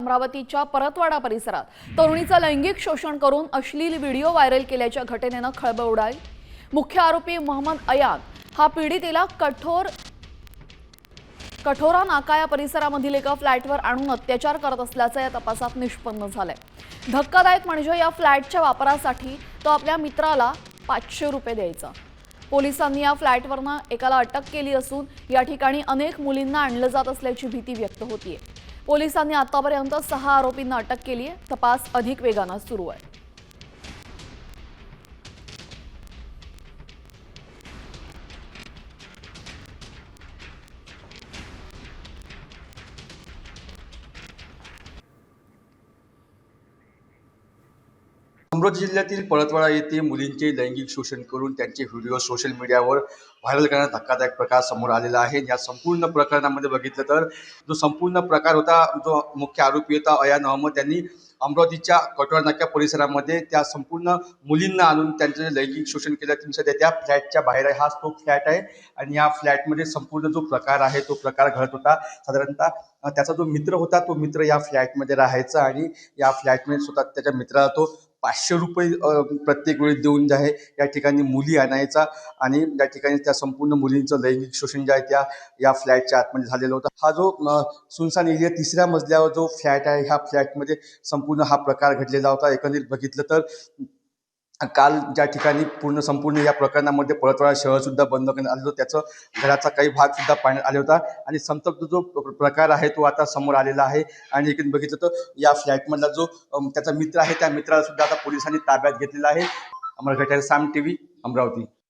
अमरावतीच्या परतवाडा परिसरात तरुणीचं लैंगिक शोषण करून अश्लील व्हिडिओ व्हायरल केल्याच्या घटनेनं खळबळ उडाली। मुख्य आरोपी मोहम्मद अयान हा पीडितेला कठोरा नाका या परिसरामधील एका फ्लॅटवर आणून अत्याचार करत असल्याचं या तपासात निष्पन्न झालंय। धक्कादायक म्हणजे या फ्लॅटच्या वापरासाठी तो आपल्या मित्राला 500 रुपये द्यायचा। पोलिसांनी या फ्लॅटवरनं एकाला अटक केली असून या ठिकाणी अनेक मुलींना आणलं जात असल्याची भीती व्यक्त होतीये। पोलिसांनी आतापर्यंत 6 आरोपींना अटक केली आहे। तपास अधिक वेगानं सुरू आहे। अमरावती जिल्ह्यातील परतवाडा येथे मुलींचे लैंगिक शोषण करून त्यांचे व्हिडिओ सोशल मीडियावर व्हायरल करण्यात धक्कादायक प्रकार समोर आलेला आहे। या संपूर्ण प्रकरणामध्ये बघितलं तर जो संपूर्ण प्रकार होता, जो मुख्य आरोपी होता अयान अहमद, त्यांनी अमरावतीच्या कठोरा नाका परिसरामध्ये त्या संपूर्ण मुलींना आणून त्यांचे लैंगिक शोषण केलं। तुम्ही सध्या त्या फ्लॅटच्या बाहेर आहे, हाच तो फ्लॅट आहे आणि या फ्लॅटमध्ये संपूर्ण जो प्रकार आहे तो प्रकार घडत होता। साधारणतः त्याचा जो मित्र होता, तो मित्र या फ्लॅटमध्ये राहायचा आणि या फ्लॅटमध्ये स्वतः त्याच्या मित्राला तो 500 रुपये प्रत्येक वेळी देऊन जे आहे या ठिकाणी मुली आणायचा आणि या ठिकाणी त्या संपूर्ण मुलींचं लैंगिक शोषण जे आहे त्या या फ्लॅटच्या आतमध्ये झालेलं होतं। हा जो सुनसान एरिया 3ऱ्या मजल्यावर जो फ्लॅट आहे, ह्या फ्लॅटमध्ये संपूर्ण हा प्रकार घडलेला होता। एकंदरीत बघितलं तर काल ज्या ठिकाणी संपूर्ण या प्रकरणामध्ये परतवाडा शहरसुद्धा बंद करण्यात आलं होतं, त्याचं घराचा काही भागसुद्धा पाण्यात आला होता आणि संतप्त जो प्रकार आहे तो आता समोर आलेला आहे। आणि एकंदरीत बघितलं तर या फ्लॅटमधला जो त्याचा मित्र आहे, त्या मित्राला सुद्धा आता पोलिसांनी ताब्यात घेतलेला आहे। अमर घटारे, साम टीव्ही, अमरावती।